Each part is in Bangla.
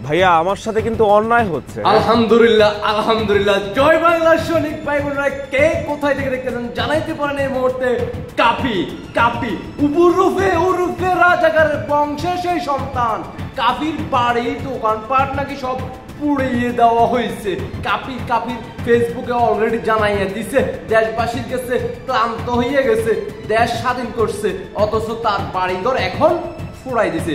ভাইয়া আমার সাথে কিন্তু অন্যায় হচ্ছে। আলহামদুলিল্লাহ আলহামদুলিল্লাহ, জয় বাংলার সৈনিক ভাই বোনেরা, কে কোথায় থেকে দেখতেছেন জানাইতে পারেন এই মুহূর্তে। কাপি কাপি উরুফে রাজাকারের বংশের সেই সন্তান কাপির বাড়ি দোকানপাট নাকি সব পুড়িয়ে দেওয়া হয়েছে। কাপির ফেসবুকে অলরেডি জানাইয়া দিছে দেশবাসীর কাছে ক্লান্ত হয়ে গেছে, দেশ স্বাধীন করছে, অথচ তার বাড়িঘর এখন পুড়াই দিছে।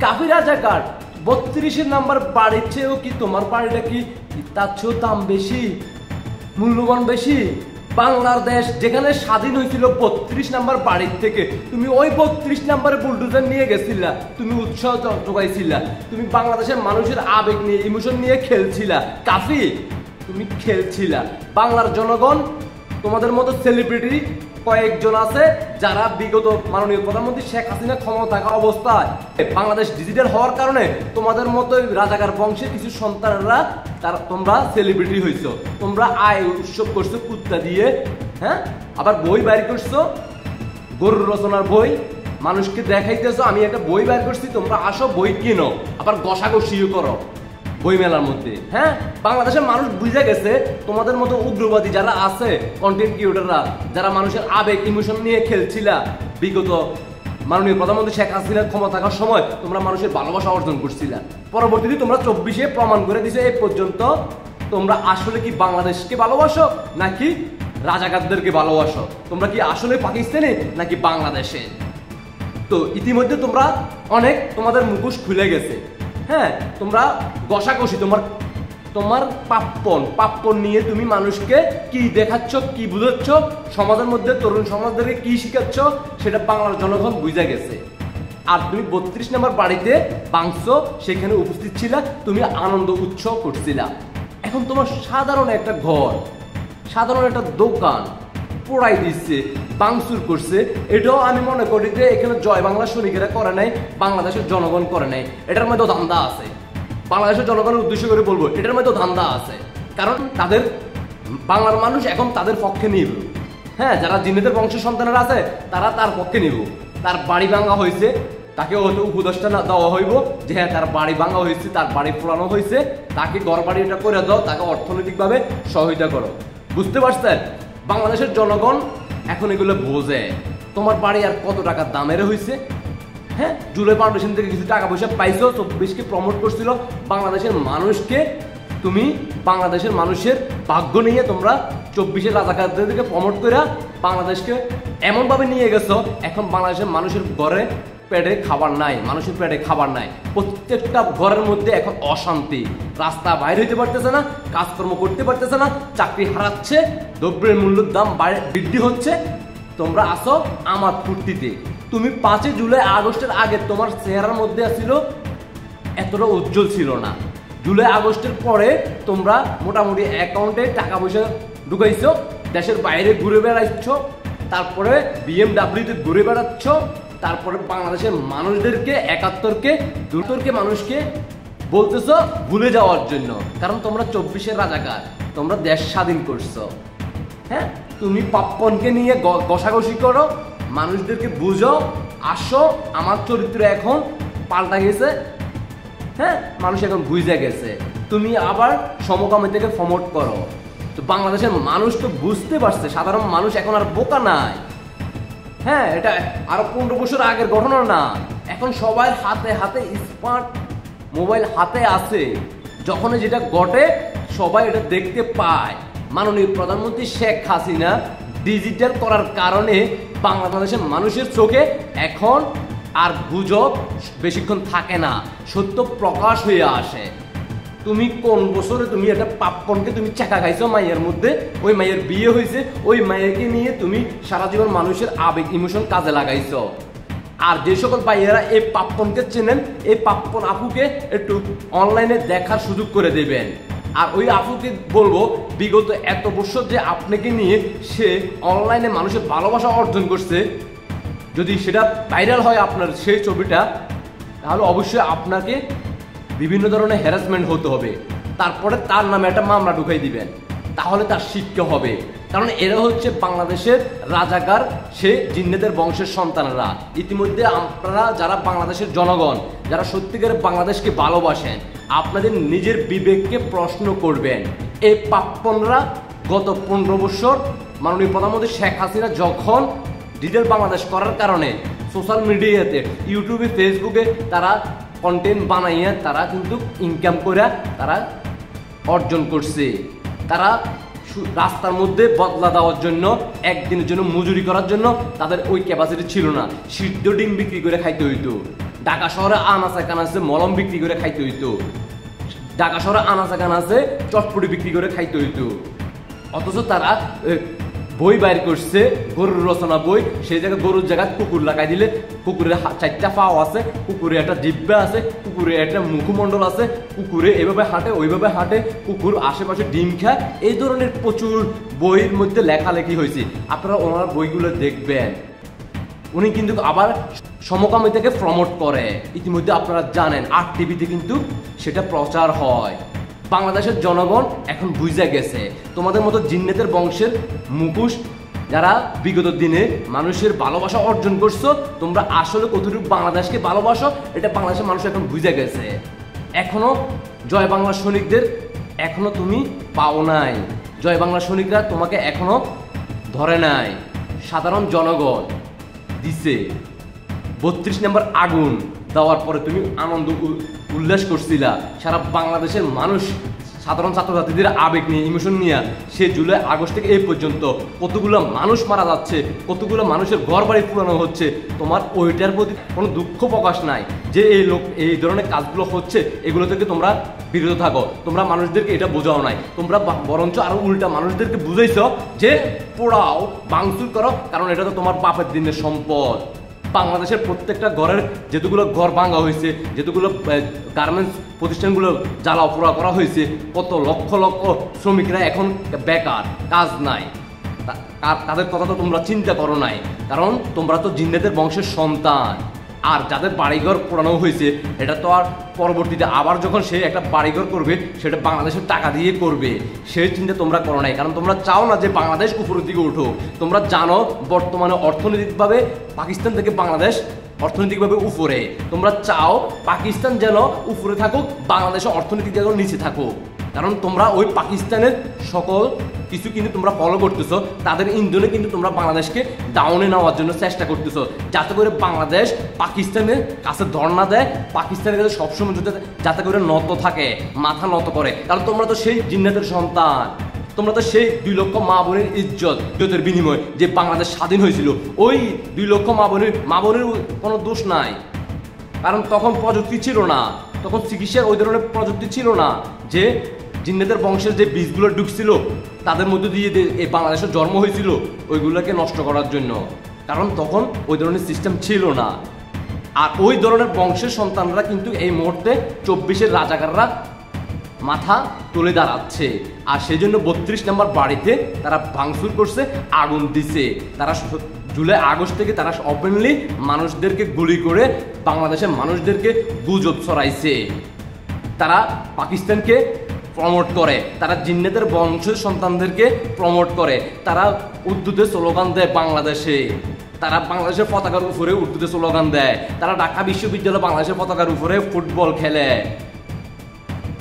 কাপি রাজাকার 32 নাম্বার বাড়ির চেয়েও কি তোমার বাড়িটা কি তার চেয়েও দাম বেশি, মূল্যবান বেশি? বাংলার দেশ যেখানে স্বাধীন হয়েছিল 32 নাম্বার বাড়ির থেকে, তুমি ওই 32 নাম্বারে বুলডোজার নিয়ে গেছিলা, তুমি উৎসাহ যোগাইছিলা, তুমি বাংলাদেশের মানুষের আবেগ নিয়ে ইমোশন নিয়ে খেলছিলা। কাফি তুমি খেলছিলা। বাংলার জনগণ তোমাদের মতো সেলিব্রিটি কয়েকজন আছে যারা বিগত মাননীয় প্রধানমন্ত্রী শেখ হাসিনা ক্ষমতা থাকা অবস্থায় বাংলাদেশ ডিজিটাল হওয়ার কারণে তোমাদের মতো রাজাকার বংশের কিছু সন্তানরা তোমরা সেলিব্রিটি হইছো, তোমরা আয় উৎসব করছো কুত্তা দিয়ে, হ্যাঁ, আবার বই বাইর করছো, গরুর রচনার বই, মানুষকে দেখাইতেছো আমি একটা বই বাইর করছি, তোমরা আসো বই কিনো, আবার ঘষাঘষিও করো বই মেলার মধ্যে। হ্যাঁ, বাংলাদেশের মানুষ বুঝে গেছে তোমাদের মতো উগ্রবাদী যারা আছে কন্টেন্ট ক্রিয়েটররা, যারা মানুষের আবেগ ইমোশন নিয়ে খেলছিলা বিগত মাননীয় প্রধানমন্ত্রী শেখ হাসিনার ক্ষমতা থাকার সময় তোমরা মানুষের ভালোবাসা অর্জন করছিলা। পরবর্তীতে তোমরা 24-এ প্রমাণ করে দিছে এই পর্যন্ত তোমরা আসলে কি বাংলাদেশকে ভালোবাসো নাকি রাজাকারদেরকে ভালোবাসো, তোমরা কি আসলে পাকিস্তানি নাকি বাংলাদেশে। তো ইতিমধ্যে তোমরা অনেক তোমাদের মুখোশ খুলে গেছে। হ্যাঁ, তোমরা ঘষাঘষি তোমার পাপ্পন নিয়ে তুমি মানুষকে কি দেখাচ্ছ, কি বুঝাচ্ছ, সমাজের মধ্যে তরুণ সমাজদেরকে কি শিখাচ্ছ সেটা বাংলার জনগণ বুঝে গেছে। আর তুমি 32 নাম্বার বাড়িতে বাংছো, সেখানে উপস্থিত ছিলা, তুমি আনন্দ উৎসব করছিলা। এখন তোমার সাধারণ একটা ঘর, সাধারণ একটা দোকান পোড়াই দিচ্ছে, বাংসুর করছে, এটাও আমি মনে করি যে এখানে জয় বাংলা সৈনিকেরা করে নাই, বাংলাদেশের জনগণ করে নাই, এটার মধ্যে ধান্দা আছে। বাংলাদেশের জনগণের উদ্দেশ্য করে বলবো এটার মধ্যে ধান্দা আছে, কারণ তাদের বাংলার মানুষ এখন তাদের পক্ষে নিব। হ্যাঁ, যারা জিন্নাতের বংশের সন্তানেরা আছে তারা তার পক্ষে নিব। তার বাড়ি ভাঙা হয়েছে, তাকে হয়তো উপদেষ্টা দেওয়া হইব যে হ্যাঁ তার বাড়ি ভাঙা হয়েছে, তার বাড়ি পোড়ানো হয়েছে, তাকে ঘর বাড়ি এটা করে দাও, তাকে অর্থনৈতিকভাবে সহায়তা করো। বুঝতে পারছেন? বাংলাদেশের জনগণ এখন এগুলো বোঝে তোমার বাড়ি আর কত টাকার দামের হয়েছে। হ্যাঁ, জুলাই ফাউন্ডেশন থেকে কিছু টাকা পয়সা পাইছো, 24-কে প্রমোট করছিল, বাংলাদেশের মানুষকে তুমি বাংলাদেশের মানুষের ভাগ্য নিয়ে তোমরা 24-এর রাজাকারদেরকে প্রমোট করে বাংলাদেশকে এমনভাবে নিয়ে গেছো এখন বাংলাদেশের মানুষের ঘরে পেটে খাবার নাই, মানুষের পেটে খাবার নাই, প্রত্যেকটা ঘরের মধ্যে এখন অশান্তি, রাস্তা বাইরে হইতে পারতেছে না, কাজকর্ম করতে পারতেছে না, চাকরি হারাচ্ছে, দ্রব্যের মূল্যের দাম বৃদ্ধি হচ্ছে। তোমরা আসো আমার ফুর্তিতে। তুমি 5 জুলাই আগস্টের আগে তোমার চেহারার মধ্যে ছিল এতটা উজ্জ্বল ছিল না। জুলাই আগস্টের পরে তোমরা মোটামুটি অ্যাকাউন্টে টাকা পয়সা ঢুকাইছো, দেশের বাইরে ঘুরে বেড়াচ্ছ, তারপরে BMW-তে ঘুরে বেড়াচ্ছ, তারপরে বাংলাদেশের মানুষদেরকে 71-কে মানুষকে বলতেছো ভুলে যাওয়ার জন্য, কারণ তোমরা 24-এর রাজাকার, তোমরা দেশ স্বাধীন করছো। হ্যাঁ, তুমি পাপ্পনকে নিয়ে ঘষাঘষি করো, মানুষদেরকে বুঝো, আসো আমার চরিত্র এখন পাল্টা গেছে। হ্যাঁ, মানুষ এখন বুঝে গেছে, তুমি আবার সমকামী থেকে প্রমোট করো। তো বাংলাদেশের মানুষ তো বুঝতে পারছে, সাধারণ মানুষ এখন আর বোকা নাই। হ্যাঁ, এটা আরো 15 বছর আগের ঘটনা না, এখন সবাই হাতে হাতে স্মার্ট মোবাইল হাতে আছে, যখন যেটা ঘটে সবাই এটা দেখতে পায়। মাননীয় প্রধানমন্ত্রী শেখ হাসিনা ডিজিটাল করার কারণে বাংলাদেশের মানুষের চোখে এখন আর গুজব বেশিক্ষণ থাকে না, সত্য প্রকাশ হয়ে আসে। তুমি কোন বছরে তুমি একটা পাপ্পনকে তুমি চাকা খাইছো মাইয়ের মধ্যে, ওই মাইয়ের বিয়ে হয়েছে, ওই মাইয়াকে নিয়ে তুমি সারা জীবন মানুষের আবেগ ইমোশন কাজে লাগাইছো। আর যে সকল ভাইয়েরা এই পাপ্পনকে চেনেন, এই পাপ্পন আপুকে একটু অনলাইনে দেখার সুযোগ করে দেবেন। আর ওই আপুকে বলবো বিগত এত বছর যে আপনাকে নিয়ে সে অনলাইনে মানুষের ভালোবাসা অর্জন করছে, যদি সেটা ভাইরাল হয় আপনার সেই ছবিটা, তাহলে অবশ্যই আপনাকে বিভিন্ন ধরনের হ্যারাসমেন্ট হতে হবে, তারপরে তার নামে একটা মামলা ঢুকাই দিবেন, তাহলে তার শিক্ষা হবে। কারণ এরা হচ্ছে বাংলাদেশের রাজাকার, সে জিন্নাতের বংশের সন্তানরা। ইতিমধ্যে আপনারা যারা বাংলাদেশের জনগণ যারা সত্যিকারে বাংলাদেশকে ভালোবাসেন, আপনাদের নিজের বিবেককে প্রশ্ন করবেন। এই পাপ্পনরা গত 15 বছর মাননীয় প্রধানমন্ত্রী শেখ হাসিনা যখন ডিজিটাল বাংলাদেশ করার কারণে সোশ্যাল মিডিয়াতে, ইউটিউবে, ফেসবুকে তারা কন্টেন্ট বানাইয়া তারা কিন্তু ইনকাম করে তারা অর্জন করছে। তারা রাস্তার মধ্যে বদলা দেওয়ার জন্য, একদিনের জন্য মজুরি করার জন্য তাদের ওই ক্যাপাসিটি ছিল না। সিদ্ধ ডিম বিক্রি করে খাইতে হইতো, ঢাকা শহরে আনাচে কানাচে মলম বিক্রি করে খাইতে হইতো, ঢাকা শহরে আনাচে কানাচে চটপটি বিক্রি করে খাইতে হইতো। অথচ তারা বই বাইর করছে, গরুর রচনা বই, সেই জায়গায় গরুর জায়গায় কুকুর লাগাই দিলে কুকুরের 4টা পাও আছে, কুকুরে একটা জিব্বা আছে, কুকুরে একটা মুখমণ্ডল আছে, কুকুরে এভাবে হাঁটে ওইভাবে হাঁটে, কুকুর আশেপাশে ডিম খায়। এই ধরনের প্রচুর বইয়ের মধ্যে লেখালেখি হয়েছে, আপনারা ওনার বইগুলো দেখবেন। উনি কিন্তু আবার সমকামিতাকে প্রমোট করে, ইতিমধ্যে আপনারা জানেন। আর টিভিতে কিন্তু সেটা প্রচার হয়। বাংলাদেশের জনগণ এখন বুঝে গেছে তোমাদের মতো জিন্নেতের বংশের মুখোশ যারা বিগত দিনে মানুষের ভালোবাসা অর্জন করছো, তোমরা আসলে কতটুকু বাংলাদেশকে ভালোবাসো এটা বাংলাদেশের মানুষ এখন বুঝে গেছে। এখনো জয় বাংলা সৈনিকদের এখনো তুমি পাও নাই, জয় বাংলা সৈনিকরা তোমাকে এখনো ধরে নাই। সাধারণ জনগণ দিছে 32 নম্বর আগুন দেওয়ার পরে তুমি আনন্দ উল্লাস করছিলা। সারা বাংলাদেশের মানুষ, সাধারণ ছাত্রছাত্রীদের আবেগ নিয়ে, ইমোশন নিয়ে সে জুলাই আগস্ট থেকে এই পর্যন্ত কতগুলো মানুষ মারা যাচ্ছে, কতগুলো মানুষের ঘর বাড়ি পুরানো হচ্ছে, তোমার ওইটার প্রতি কোনো দুঃখ প্রকাশ নাই যে এই ধরনের কাজগুলো হচ্ছে, এগুলো থেকে তোমরা বিরত থাকো। তোমরা মানুষদেরকে এটা বোঝাও নাই, তোমরা বরঞ্চ আরো উল্টা মানুষদেরকে বুঝাইছ যে পোড়াও, ভাঙচুর করো, কারণ এটা তো তোমার বাপের দিনের সম্পদ। বাংলাদেশের প্রত্যেকটা ঘরের যেগুলো ঘর ভাঙা হয়েছে, যেগুলো গার্মেন্টস প্রতিষ্ঠানগুলো জ্বালাও পোড়া করা হয়েছে, কত লক্ষ লক্ষ শ্রমিকরা এখন বেকার, কাজ নাই। তাদের কথা তো তোমরা চিন্তা করো নাই, কারণ তোমরা তো জিন্নাতের বংশের সন্তান। আর যাদের বাড়িঘর পোড়ানো হয়েছে এটা তো আর পরবর্তীতে আবার যখন সে একটা বাড়িঘর করবে সেটা বাংলাদেশের টাকা দিয়ে করবে, সেই চিন্তা তোমরা করো নাই। কারণ তোমরা চাও না যে বাংলাদেশ উপরের দিকে উঠো। তোমরা জানো বর্তমানে অর্থনৈতিকভাবে পাকিস্তান থেকে বাংলাদেশ অর্থনৈতিকভাবে উপরে। তোমরা চাও পাকিস্তান যেন উপরে থাকুক, বাংলাদেশ অর্থনৈতিক যেন নিচে থাকুক। কারণ তোমরা ওই পাকিস্তানের সকল কিছু কিন্তু তোমরা ফলো করতেছো, তাদের ইন্ধনে কিন্তু তোমরা বাংলাদেশকে ডাউনে নেওয়ার জন্য চেষ্টা করতেছো, যাতে করে বাংলাদেশ পাকিস্তানের কাছে ধর্ণা দেয়, পাকিস্তানের কাছে সবসময় যাতে করে নত থাকে, মাথা নত করে। কারণ তোমরা তো সেই জিন্নাতের সন্তান, তোমরা তো সেই 2 লক্ষ মা বোনের ইজ্জতের বিনিময় যে বাংলাদেশ স্বাধীন হয়েছিল, ওই 2 লক্ষ মা বোনের কোনো দোষ নাই। কারণ তখন প্রযুক্তি ছিল না, তখন চিকিৎসার ওই ধরনের প্রযুক্তি ছিল না যে জিন্নাতের বংশের যে বীজগুলো ঢুকছিল তাদের মধ্যে দিয়ে এই বাংলাদেশের জন্ম হয়েছিল ওইগুলোকে নষ্ট করার জন্য। কারণ তখন ওই ধরনের সিস্টেম ছিল না। আর ওই ধরনের বংশের সন্তানরা কিন্তু এই মুহূর্তে 24-এর রাজাকাররা মাথা তুলে দাঁড়াচ্ছে। আর সেই জন্য 32 নম্বর বাড়িতে তারা ভাঙচুর করছে, আগুন দিছে। তারা জুলাই আগস্ট থেকে তারা ওপেনলি মানুষদেরকে গুলি করে বাংলাদেশের মানুষদেরকে গুজব ছড়াইছে। তারা পাকিস্তানকে প্রমোট করে, তারা জিন্নাতের বংশের সন্তানদেরকে প্রমোট করে, তারা উর্দুতে স্লোগান দেয় বাংলাদেশে, তারা বাংলাদেশের পতাকার উপরে উর্দুতে স্লোগান দেয়, তারা ঢাকা বিশ্ববিদ্যালয় বাংলাদেশের পতাকার উপরে ফুটবল খেলে।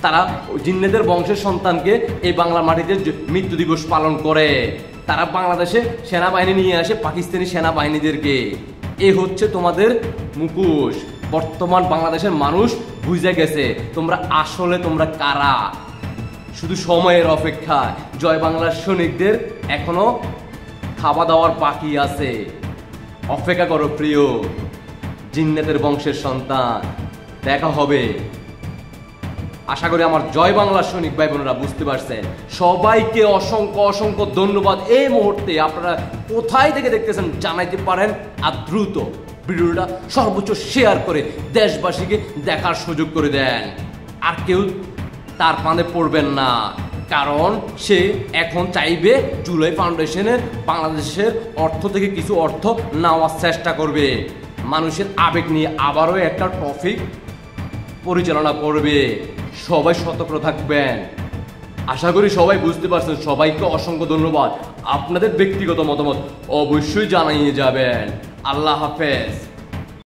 তারা জিন্নাতের বংশের সন্তানকে এই বাংলা মাটিতে মৃত্যু দিবস পালন করে। তারা বাংলাদেশে সেনাবাহিনী নিয়ে আসে পাকিস্তানি সেনাবাহিনীদেরকে। এ হচ্ছে তোমাদের মুখোশ। বর্তমান বাংলাদেশের মানুষ বুঝে গেছে তোমরা কারা। শুধু সময়ের অপেক্ষা। জয় বাংলার সৈনিকদের এখনো খাওয়া দাওয়ার বাকি আছে। অপেক্ষা করো প্রিয় জিন্নাতের বংশের সন্তান, দেখা হবে। আশা করি আমার জয় বাংলার সৈনিক ভাই বোনেরা বুঝতে পারছেন। সবাইকে অসংখ্য অসংখ্য ধন্যবাদ। এই মুহূর্তে আপনারা কোথায় থেকে দেখতেছেন জানাইতে পারেন, আর দ্রুত ভিডিওটা সর্বোচ্চ শেয়ার করে দেশবাসীকে দেখার সুযোগ করে দেন। আর কেউ তার ফাঁদে পড়বেন না, কারণ সে এখন চাইবে জুলাই ফাউন্ডেশনের বাংলাদেশের অর্থ থেকে কিছু অর্থ নেওয়ার চেষ্টা করবে, মানুষের আবেগ নিয়ে আবারও একটা টপিক পরিচালনা করবে। সবাই সতর্ক থাকবেন। আশা করি সবাই বুঝতে পারছেন। সবাইকে অসংখ্য ধন্যবাদ। আপনাদের ব্যক্তিগত মতামত অবশ্যই জানিয়ে যাবেন। আল্লাহ হাফেজ।